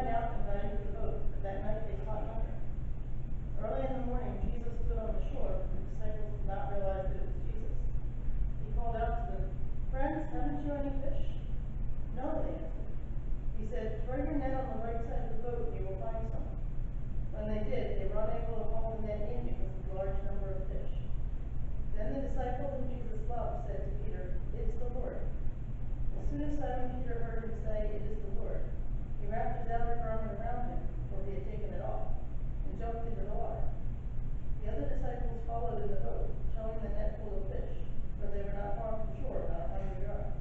went out and got into the boat, but that night they caught nothing. Early in the morning, Jesus stood on the shore, but the disciples did not realize that it was Jesus. He called out to them, "Friends, haven't you any fish?" "No," they answered. He said, "Throw your net on the right side of the boat and you will find some." When they did, they were unable to haul the net in because of the large number of fish. Then the disciple whom Jesus loved said to Peter, "It is the Lord." As soon as Simon Peter heard him say, "It is the Lord," he wrapped his outer garment around him, for he had taken it off, and jumped into the water. The other disciples followed in the boat, towing the net full of fish, for they were not far from shore, about 100 yards.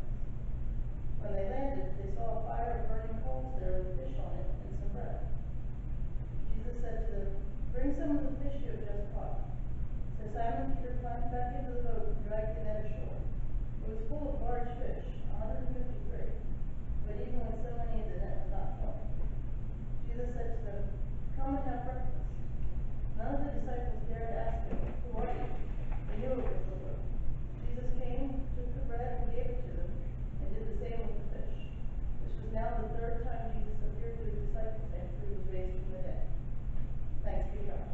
When they landed, they saw a fire of burning coals there with fish on it and some bread. Jesus said to them, "Bring some of the fish you have just caught." So Simon Peter climbed back into the boat and dragged the net ashore. It was full of large fish, 153, but even with so many, the net was not torn. Jesus said to them, "Come and have breakfast." None of the disciples dared ask him, "Who are you?" They knew it was the Lord. Jesus came, took the bread, and gave it to them, and did the same with the fish. This was now the third time Jesus appeared to his disciples after he was raised from the dead. Thanks be to God.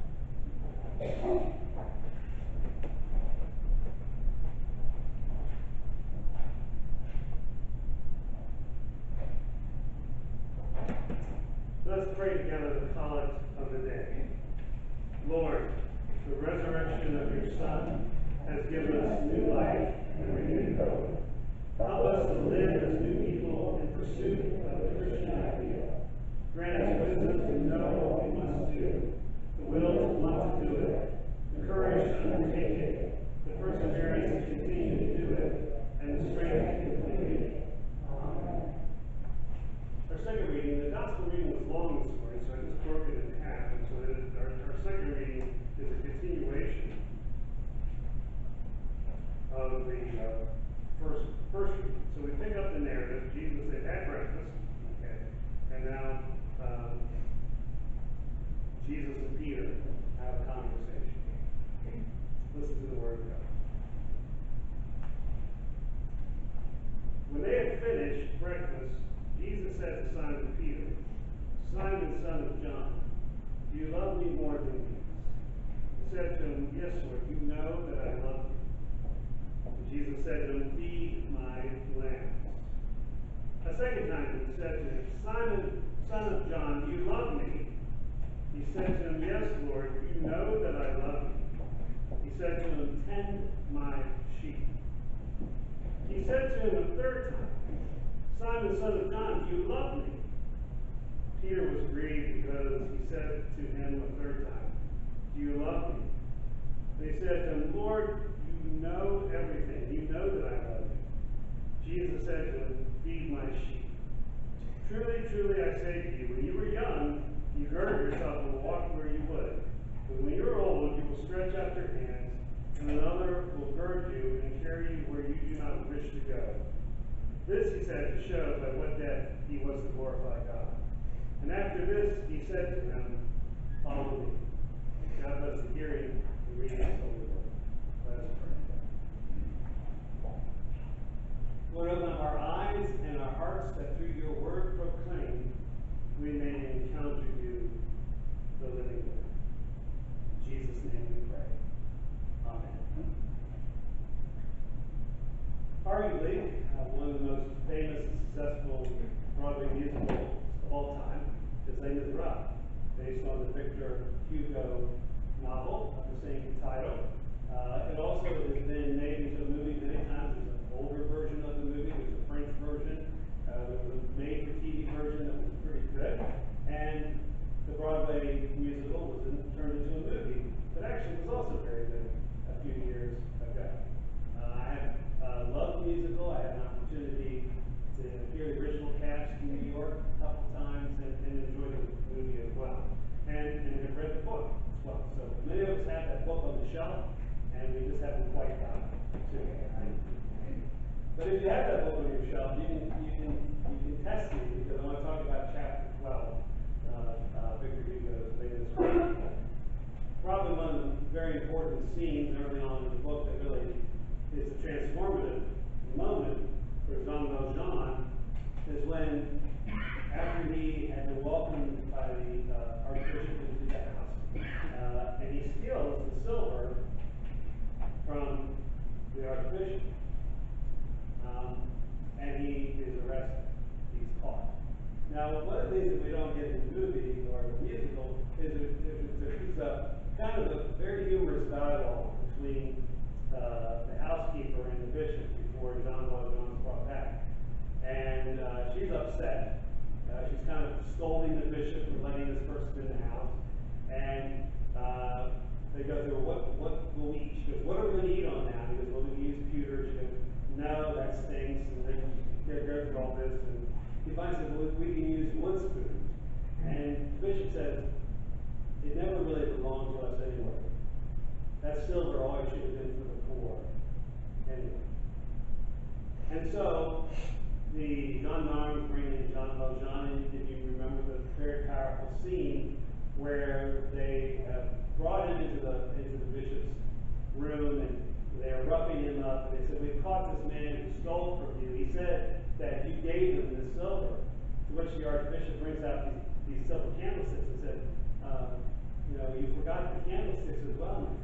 Let's pray together the collect of the day. Lord, the resurrection of your Son has given us new life and renewed hope. Help us to live as new people in pursuit of the Christian ideal. Grant us wisdom to know what we must do, the will to want to do it, the courage to undertake it, the perseverance to continue to do it, and the strength to complete it. Amen. Our second reading, the gospel reading was long this morning, so I just broke it in half, and so our second reading is a continuation of the first reading. So we pick up the narrative. Jesus had had breakfast, okay, and now Jesus and Peter have a conversation. Listen to the word of God. When they had finished breakfast, Jesus said to Simon Peter, "Simon, son of John, do you love me more than these?" He said to him, "Yes, Lord, you know that I love you." And Jesus said to him, "Feed my lambs." A second time he said to him, "Simon, son of John, do you love me?" He said to him, "Yes, Lord, you know that I love you." He said to him, "Tend my sheep." He said to him a third time, "Simon, son of John, do you love me?" Peter was grieved because he said to him a third time, "Do you love me?" And he said to him, "Lord, you know everything. You know that I love you." Jesus said to him, "Feed my sheep. Truly, truly, I say to you, when you were young, you girded yourself and walked where you would. But when you're old, you will stretch out your hands, and another will gird you and carry you where you do not wish to go." This he said to show by what death he was to glorify God. And after this he said to them, "Follow me." God bless the hearing and reading of His holy word. Let us pray. Lord, open up our eyes and our hearts that through your word proclaimed we may encounter you, the living word. In Jesus' name we pray. Amen. Arguably, one of the most famous and successful Broadway musicals of all time is Les Miserables, based on the Victor Hugo novel of the same title. It also has been made into a movie many times. There's an older version of the movie. There's a French version. There was a made-for-TV version that was pretty good. And the Broadway musical was turned into a movie that actually was also very good a few years ago. I have loved the musical. I had an opportunity to hear the original cast in New York a couple times and enjoy the movie as well. And have read the book as well. So many of us have that book on the shelf, and we just haven't quite gotten to it. But if you have that book on your shelf, you can test me, because I want to talk about chapter 12, Victor Hugo's latest work. Probably one of the very important scenes early on in the book that really is a transformative moment for Jean Valjean is when, after he had been welcomed Now, one of the things that we don't get in the movie or the musical is there's kind of a very humorous dialogue between the housekeeper and the bishop before John Valjean's brought back. And she's upset. She's kind of scolding the bishop for letting this person in the house. And they go through, what will we eat? She goes, what are we going to eat on now? He goes, well, we can use pewter. She goes, no, that stinks. And then they go through all this. And he finally says, well, we can use wood spoons. And the bishop says, it never really belonged to us anyway. That silver always should have been for the poor. Anyway. And so, the gendarmes bring in Jean Valjean, and if you remember the very powerful scene where they have brought him into the bishop's room, and they are roughing him up, and they said, we've caught this man who stole from you. He said that you gave him this silver, to which the archbishop brings out these silver candlesticks and said, you forgot the candlesticks as well, my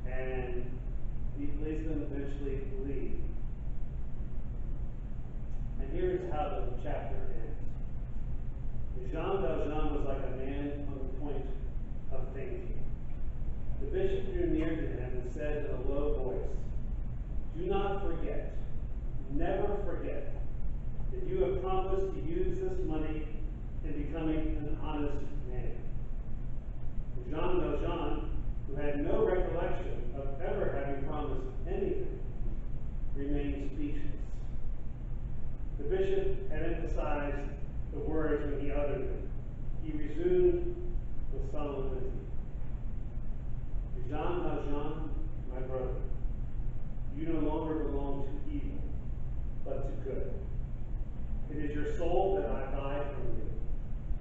friend. And the policemen eventually leave. And here's how the chapter ends. Jean Valjean was like a man on the point of fainting. The bishop drew near to him and said in a low voice, do not forget, never forget, that you have promised to use this money in becoming an honest man. Jean Valjean, who had no recollection of ever having promised anything, remained speechless. The bishop had emphasized the words when he uttered them. He resumed with solemnity. Jean Valjean, my brother, you no longer belong to evil, but to good. It is your soul that I buy from you.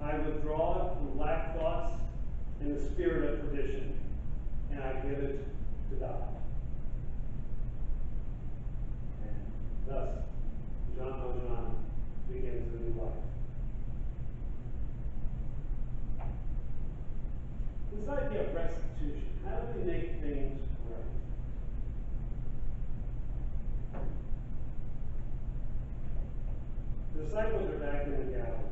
I withdraw it from black thoughts and the spirit of perdition, and I give it to God. And thus, Jean Valjean begins a new life. This idea of restitution, how do we make things right? The disciples are back in the Galilee.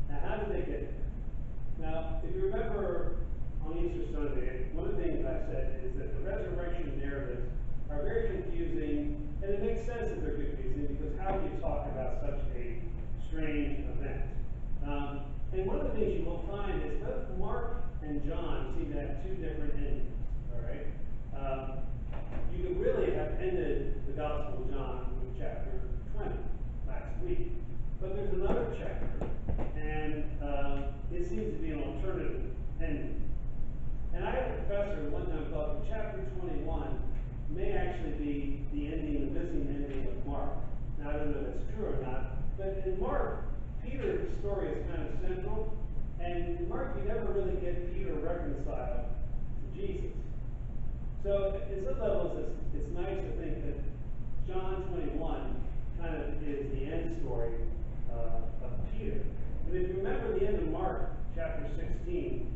Now, how did they get there? Now, if you remember on Easter Sunday, one of the things I said is that the resurrection narratives are very confusing, and it makes sense that they're confusing because how do you talk about such a strange event? And one of the things you will find is both Mark and John seem to have two different endings. All right, you could really have ended the Gospel of John with chapter 20 last week, but there's another chapter, and it seems to be an alternative ending. And I had a professor who one time thought that chapter 21 may actually be the ending, the missing ending of Mark. Now, I don't know if that's true or not, but in Mark, Peter's story is kind of central, and in Mark, you never really get Peter reconciled to Jesus. So, in some levels, it's nice to think that John 21 kind of is the end story of Peter. And if you remember the end of Mark, chapter 16,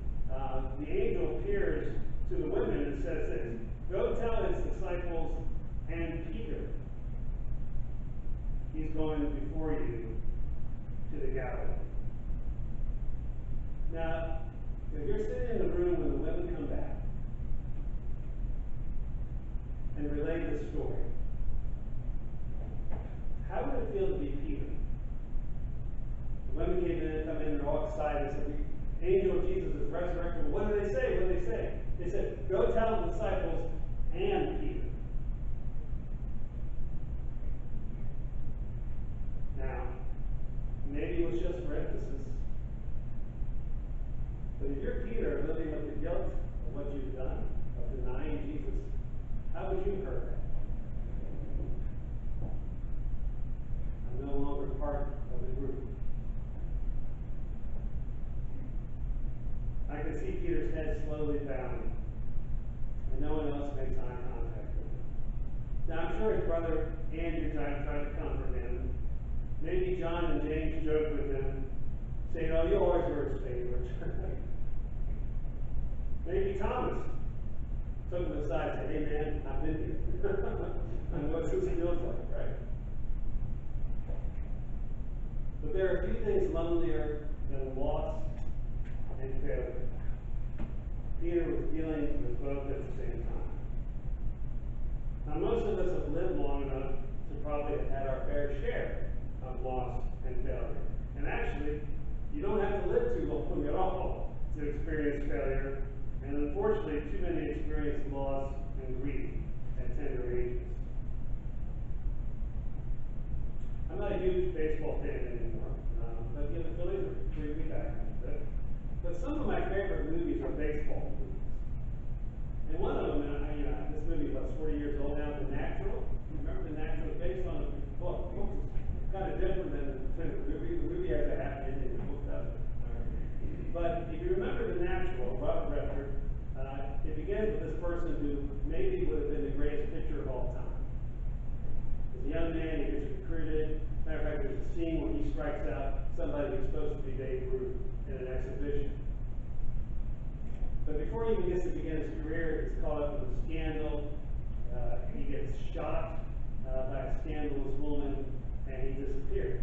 the angel appears to the women and says this, go tell his disciples and Peter, he's going before you to the Galilee. Now, if you're sitting in the room when the women come back and relay this story, how would it feel to be Peter? The women come in, they're all excited, and said, the angel of Jesus is resurrected. What do they say? What do they say? They said, go tell the disciples and Peter. Now, maybe it was just for emphasis. But if you're Peter living with the guilt of what you've done, of denying Jesus, how would you heard that? I'm no longer part of the group. I can see Peter's head slowly bowing, and no one else makes eye contact with him. Now, I'm sure his brother Andrew tried to comfort him. Maybe John and James joked with him, saying, oh, you always were his favorite. Maybe Thomas took him aside and said, hey, man, I've been here. I know what this feels like, right? there are few things lonelier than loss and failure. Peter was dealing with both at the same time. Now, most of us have lived long enough to probably have had our fair share of loss and failure. And actually, you don't have to live too long at all to experience failure. And unfortunately, too many experience loss and grief at tender ages. I'm not a huge baseball fan anymore, but the Phillies are pretty good back then. But some of my favorite movies are baseball movies. And one of them, this movie was 40 years old now, The Natural. Remember The Natural? It's based on a book. The book is kind of different than the movie. The movie has a happy ending, the book doesn't. But if you remember The Natural, Robert Redford, it begins with this person who maybe would have been the greatest pitcher of all time. As a young man, he gets recruited. Matter of fact, there's a scene where he strikes out somebody who's supposed to be Babe Ruth in an exhibition. But before he even gets to begin his career, he's caught up with a scandal. He gets shot by a scandalous woman, and he disappears.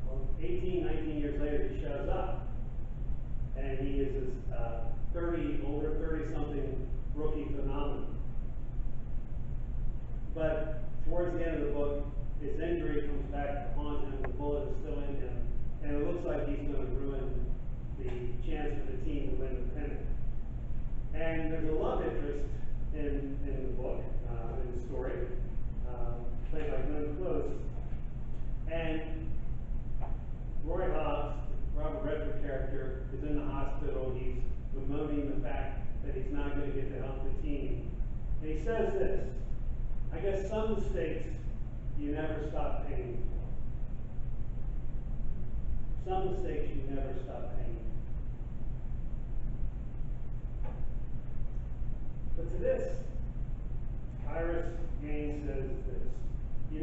Well, 18, 19 years later, he shows up, and he is this older 30-something rookie phenomenon. But towards the end of the book, his injury comes back to haunt him. The bullet is still in him, and it looks like he's going to ruin the chance for the team to win the pennant. And there's a love interest in the book, in the story, played by Glenn Close. And Roy Hobbs, Robert Redford character, is in the hospital. He's bemoaning the fact that he's not going to get to help the team. And he says this: I guess some mistakes you never stop paying for. Some mistakes you never stop paying for. But to this, Iris Gaines says this: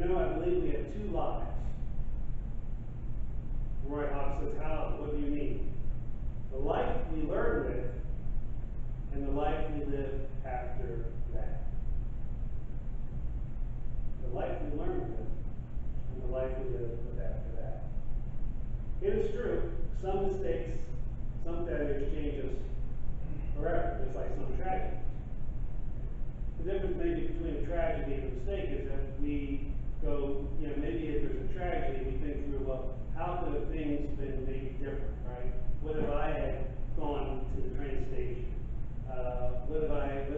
I believe we have two lives. Roy Hobbs says, how? What do you mean? The life we learn with and the life we live after that. The life we learn with and the life we live with after that. It is true, some mistakes, some failures change us forever, just like some tragedies. The difference maybe between a tragedy and a mistake is that we go, maybe if there's a tragedy, we think through, well, how could have things been maybe different, right? What if I had gone to the train station? What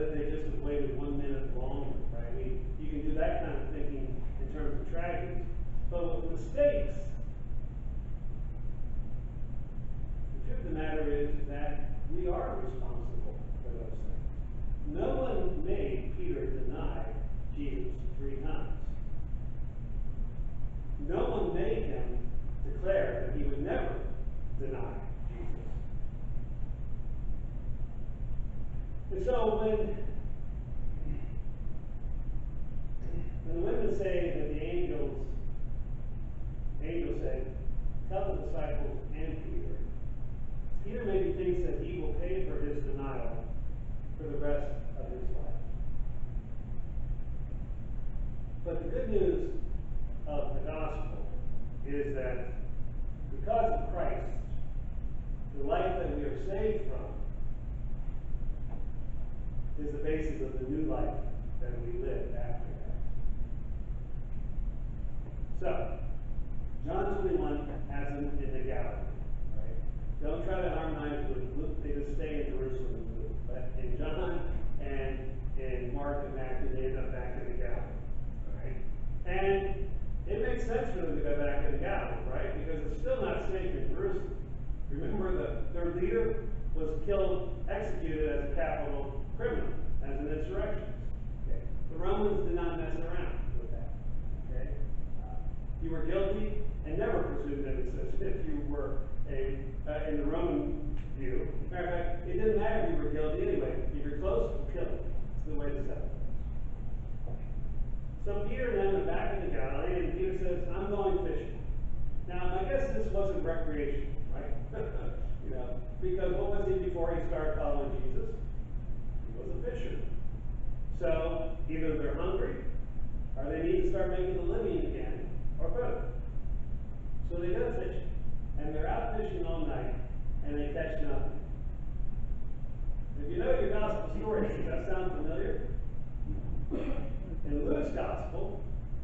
if they just have waited 1 minute longer, right? You can do that kind of thinking in terms of tragedies. But with mistakes, the truth of the matter is that we are responsible for those things. No one made Peter deny Jesus 3 times. No one made him declare that he would never deny Jesus. And so when the women say that the angel said, tell the disciples and Peter maybe thinks that he will pay for his denial for the rest of his life. But the good news of the gospel is that because of Christ, the life that we are saved from is the basis of the new life that we live after that. So, John 21 has them in the gallery, right? Don't try to harmonize with Luke. They just stay in Jerusalem with Luke. But in John and in Mark and Matthew, they end up back in the gallery, right? And it makes sense for them to go back in the gallery, right? Because it's still not safe in Jerusalem. Remember, their leader was executed as a capital criminal, as an insurrectionist. Okay? The Romans did not mess around with that. Okay? You were guilty and never presumed innocence if you were in the Roman view. Matter of fact, it didn't matter if you were guilty anyway. If you're close, kill it. It's the way to settle it. So Peter and them are back in the Galilee, and Peter says, I'm going fishing. Now, I guess this wasn't recreation, right? Because what was he before he started following Jesus? He was a fisherman. So either they're hungry, or they need to start making a living again, or both. in Luke's gospel,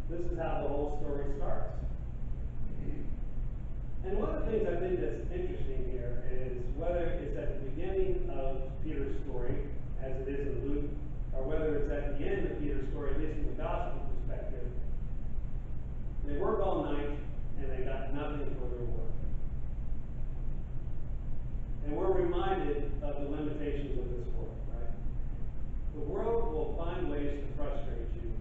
this is how the whole story starts. And one of the things I think that's interesting here is whether it's at the beginning of Peter's story, as it is in Luke, or whether it's at the end of Peter's story, at least from the gospel perspective. They work all night, and they got nothing for their work. And we're reminded of the limitations of this world, right? The world will find ways to frustrate you.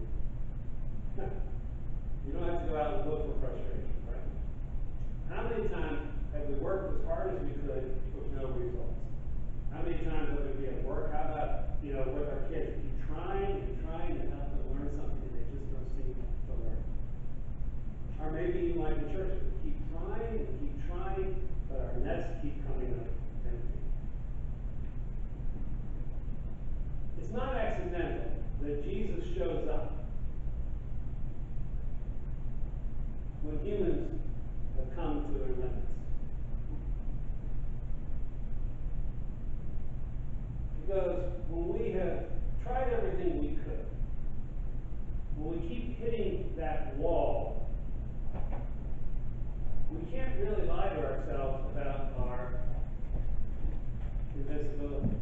You don't have to go out and look for frustration, right? How many times have we worked as hard as we could with no results? How many times have we been at work? How about, with our kids? Keep trying to help them learn something and they just don't seem to learn. Or maybe even like in church, we keep trying, but our nets keep coming up empty. It's not accidental that Jesus shows up when humans have come to their limits. Because when we have tried everything we could, when we keep hitting that wall, we can't really lie to ourselves about our invincibility.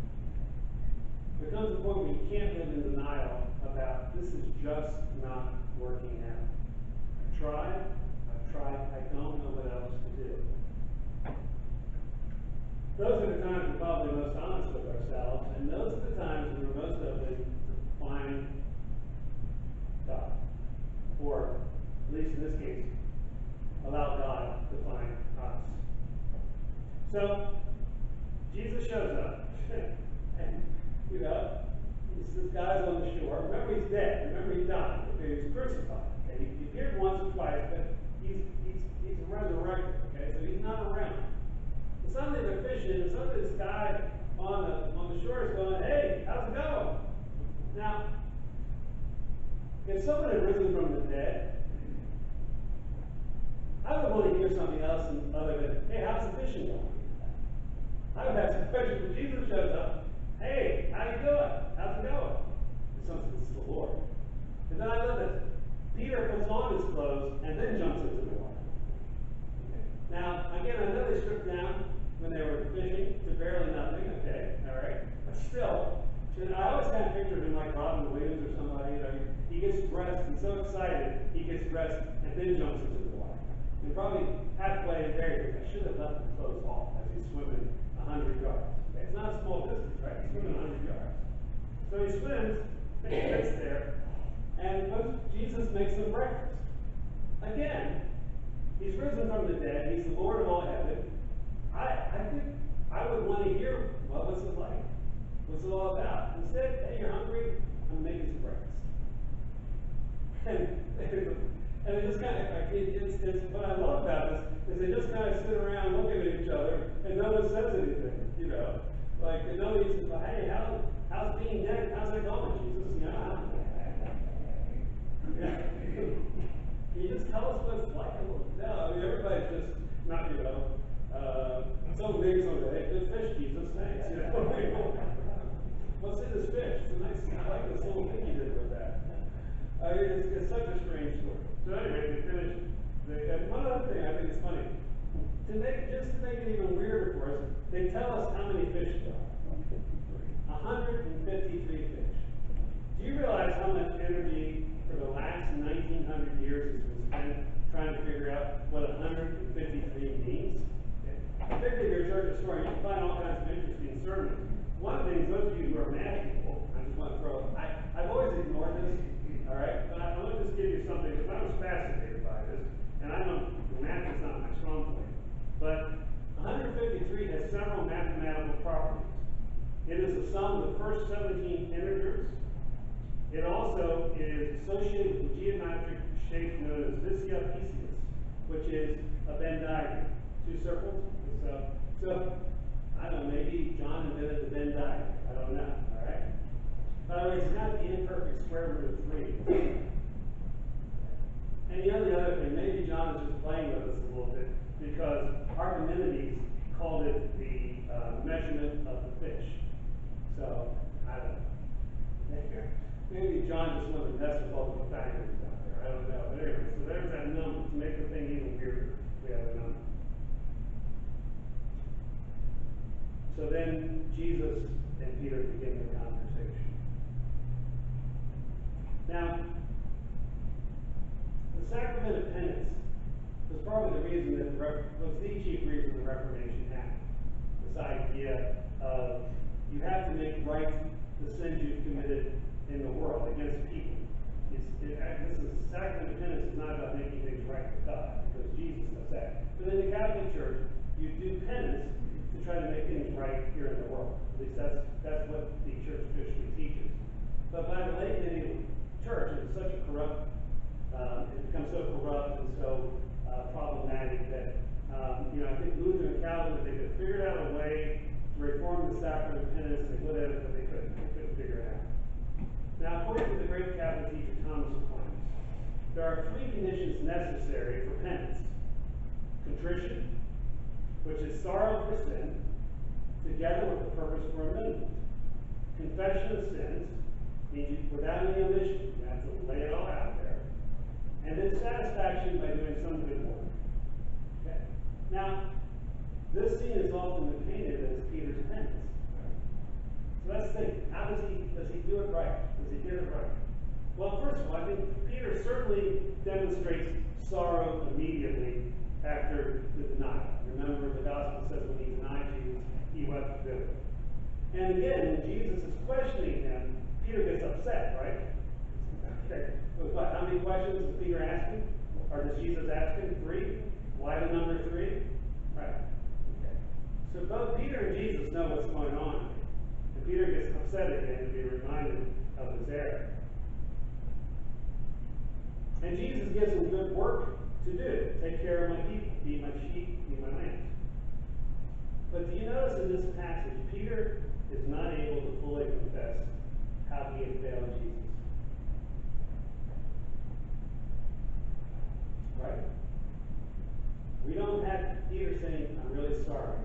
There comes a point where you can't live in denial about this is just not working out. I've tried, I don't know what else to do. Those are the times we're probably most honest with ourselves, and those are the times when we're most open to find God. Or, at least in this case, allow God to find us. So, Jesus shows up, and, this guy's on the shore. Remember, he's dead. Remember, he died. Okay, he was crucified. Okay, he appeared once or twice, but he's resurrected. Okay, so he's not around. And suddenly they're fishing, and suddenly this guy on the shore is going, "Hey, how's it going?" Now, if someone had risen from the dead, I would want to hear something else other than, "Hey, how's the fishing going?" I would have some questions, but Jesus shows up. "Hey, how you doing? How's it going?" It's something, it's the Lord. And then I love this. Peter puts on his clothes and then jumps into the water. Okay. Now, again, I know they stripped down when they were fishing to barely nothing. Okay, all right. But still, I always kind of pictured him like Robin Williams or somebody. He gets dressed, he's so excited, he gets dressed and then jumps into the water. And probably halfway there, he thinks, "I should have left the clothes off," as he's swimming 100 yards. Okay. It's not a small distance, right? He's swimming 100 yards. So he swims, and he gets there, and Jesus makes them breakfast. Again, he's risen from the dead. He's the Lord of all heaven. I think I would want to hear, well, what's it like? What's it all about? Instead, "Hey, you're hungry? I'm making some breakfast." And it just kind of, it's what I love about this is they just kind of sit around looking at each other, and no one says anything, Like, nobody's like, "Hey, how's being dead? How's it going, Jesus?" Can you just tell us what it's like? No, everybody's just not, some big something. "Hey, good fish, Jesus, thanks." What's in this fish? It's a nice, I like this little thing you did with that. It's such a strange story. So anyway, they finished. And one other thing I think is funny. Just to make it even weirder for us, they tell us how many fish there are. 153 fish. Do you realize how much energy for the last 1900 years has been spent trying to figure out what 153 means? Particularly if you're a church historian, you can find all kinds of interesting sermons. One of the things, those of you who are math people, I just want to throw, I've always ignored this, all right? But I want to just give you something, because I was fascinated by this, and I know math is not my strong point. But 153 has several mathematical properties. It is the sum of the first 17 integers. It also is associated with the geometric shape known as Visiopisius, which is a Venn diagram. Two circles. So I don't know, maybe John invented the Venn diagram. I don't know, all right? By the way, it's not the imperfect square root of 3. And the other thing, maybe John is just playing with us a little bit, because Archimedes called it the measurement of the fish. So, I don't know. Maybe John just wanted to mess with all the But anyway, so there's that number to make the thing even weirder. We have a number. So then Jesus and Peter begin the conversation. Now, the sacrament of penance was probably the reason that was the chief reason the Reformation happened. This idea of you have to make right the sins you've committed in the world against people. Sacrament of penance is not about making things right with God, because Jesus does that. But in the Catholic Church, you do penance to try to make things right here in the world. At least that's what the Church traditionally teaches. But by the late medieval Church, it was such a corrupt, it becomes so corrupt and so problematic that I think Luther and Calvin, if they could figure out a way to reform the sacrament of penance, they would have, but they couldn't figure it out. Now, according to the great Catholic teacher Thomas Aquinas, there are 3 conditions necessary for penance: contrition, which is sorrow for sin, together with the purpose for amendment. Confession of sins means you, without any omission, you have to lay it all out there. And then satisfaction by doing some good work. Okay. Now, this scene is often painted as Peter's penance. So let's think. How does he do it right? Does he get it right? Well, first of all, I think Peter certainly demonstrates sorrow immediately after the denial. Remember, the gospel says when he denied Jesus, he wept bitterly. And again, when Jesus is questioning him, Peter gets upset, right? Okay. What? How many questions does Peter ask him? Or does Jesus ask him? 3? Why the number 3? Right. Okay. So both Peter and Jesus know what's going on. And Peter gets upset again to be reminded of his error. And Jesus gives him good work to do. Take care of my people. Feed my sheep. Feed my lambs. But do you notice in this passage, Peter is not able to fully confess how he had failed Jesus. Right? We don't have Peter saying, I'm really sorry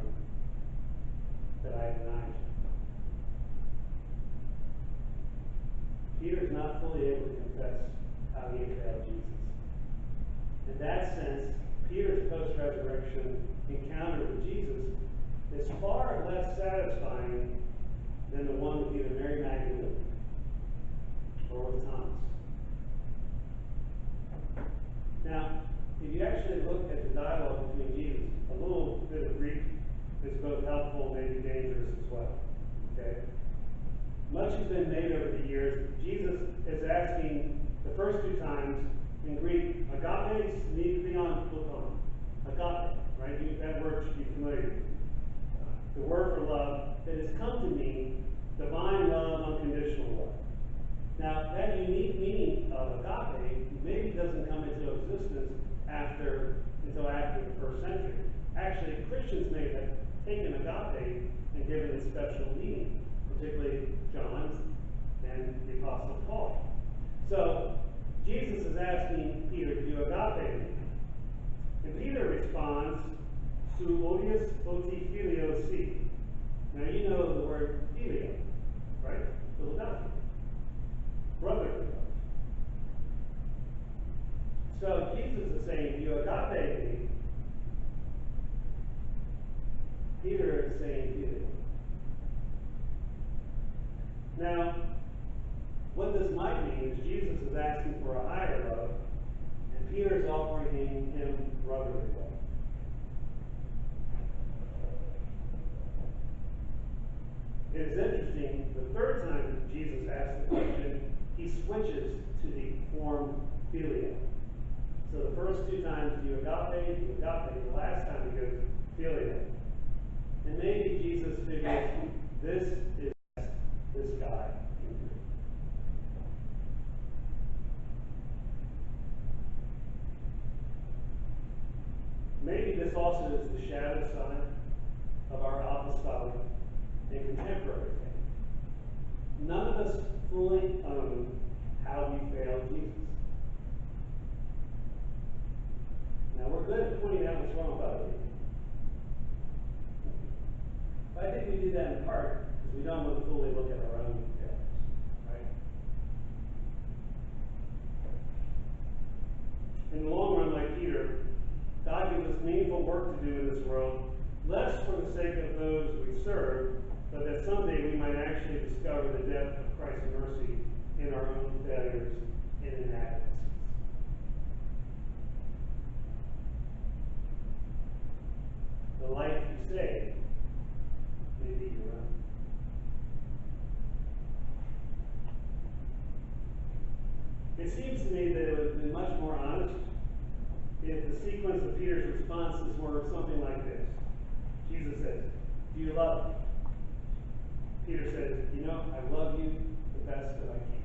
that I denied you. Peter's not fully able to confess how he had failed Jesus. In that sense, Peter's post-resurrection encounter with Jesus is far less satisfying than the one with either Mary Magdalene or with Thomas. Now, if you actually look at the dialogue between Jesus, a little bit of Greek is both helpful and maybe dangerous as well. Okay? Much has been made over the years. Jesus is asking the first 2 times in Greek, agape needs to be on pluton. Agape, right? That word should be familiar. The word for love that has come to mean divine love, unconditional love. Now, that unique meaning of agape maybe doesn't come into existence until after the 1st century. Actually, Christians may have taken agape and given it special meaning, particularly John's and the Apostle Paul. So, Jesus is asking Peter, do you agape me? And Peter responds, Su odius oti filio si. Now you know the word filio, right? Philadelphia. Brotherly love. So Jesus is saying, do you agape me? Peter is saying filio. Now, what this might mean is Jesus is asking for a higher love, and Peter is offering him brotherly love. It is interesting, the 3rd time Jesus asks the question, he switches to the form philia. So the first 2 times, do you agape, the last time he goes, philia. And maybe Jesus figures, this is this guy. Maybe this also is the shadow side of our apostolic and contemporary faith. None of us fully own how we failed Jesus. Now, we're good at pointing out what's wrong with other people. But I think we do that in part because we don't want to fully look at our own failures, right? meaningful work to do in this world, less for the sake of those we serve, but that someday we might actually discover the depth of Christ's mercy in our own failures and inadequacies. The life you save may be your own. It seems to me that it would have been much more honest if the sequence of Peter's responses were something like this. Jesus says, "Do you love me?" Peter says, "You know, I love you the best that I can."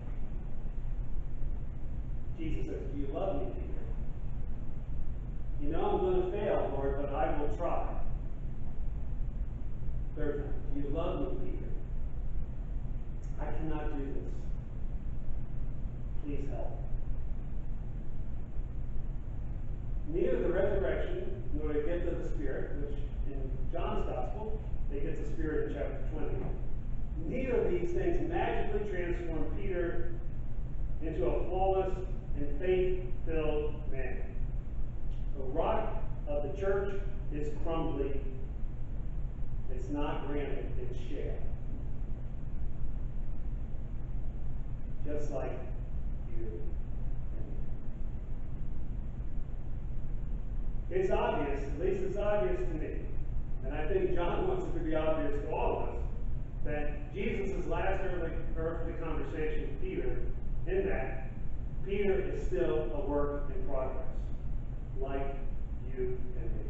Jesus says, "Do you love me, Peter?" "You know, I'm going to fail, Lord, but I will try." Third time, "Do you love me, Peter?" "I cannot do this. Please help." Neither the resurrection nor the gift of the Spirit, which in John's Gospel, they get the Spirit in chapter 20. Neither of these things magically transform Peter into a flawless and faith-filled man. The rock of the church is crumbling. It's not granite, it's shale. Just like you and me. It's obvious, at least it's obvious to me, and I think John wants it to be obvious to all of us, that Jesus' last earthly conversation with Peter, in that Peter is still a work in progress, like you and me.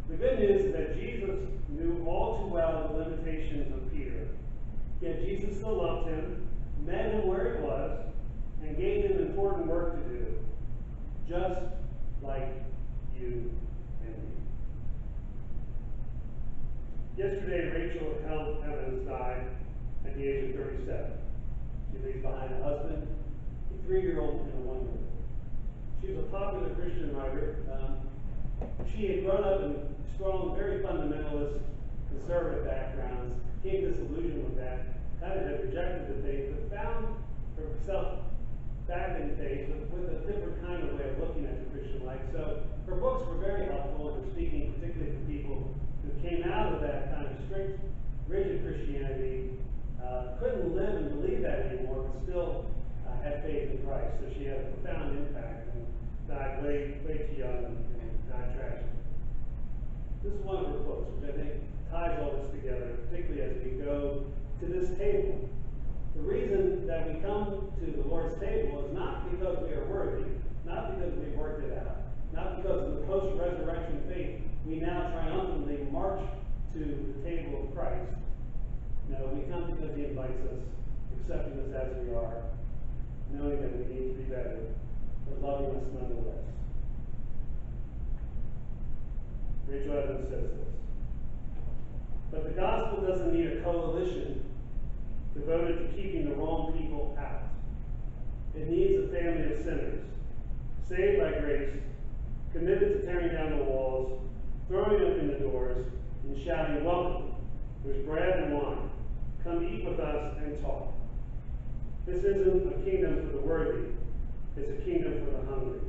The good news is that Jesus knew all too well the limitations of Peter, yet Jesus still loved him, met him where he was, and gave him important work to do, just like you and me. Yesterday, Rachel Evans died at the age of 37. She leaves behind a husband, a 3-year-old, and a 1-year-old. She was a popular Christian writer. She had grown up in strong, very fundamentalist, conservative backgrounds, became disillusioned with that, kind of had rejected the faith, but found herself back in faith with a different kind of way of looking at the Christian life. So her books were very helpful in speaking particularly to people who came out of that kind of strict, rigid Christianity, couldn't live and believe that anymore, but still had faith in Christ. So she had a profound impact and died way too young and died tragically. This is one of her books, which I think ties all this together, particularly as we go to this table. The reason that we come to the Lord's table is not because we are worthy, not because we worked it out, not because of the post-resurrection faith we now triumphantly march to the table of Christ. No, we come because he invites us, accepting us as we are, knowing that we need to be better, but loving us nonetheless. Rachel Evans says this: "But the gospel doesn't need a coalition devoted to keeping the wrong people out. It needs a family of sinners, saved by grace, committed to tearing down the walls, throwing open the doors, and shouting, 'Welcome, there's bread and wine. Come eat with us and talk.' This isn't a kingdom for the worthy, it's a kingdom for the hungry."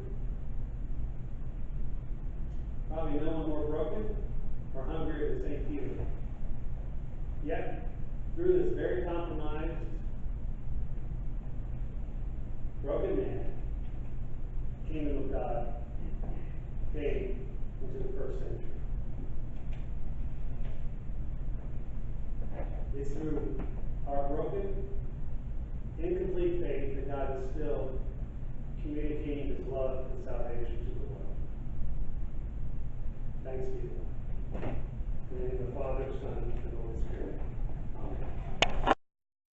Probably no one more broken or hungrier than St. Peter. Yet, through this very compromised, broken man, the kingdom of God came into the first century. It's through our broken, incomplete faith that God is still communicating his love and salvation to the world. Thanks be to God. In the name of the Father, Son, and Holy Spirit. Amen.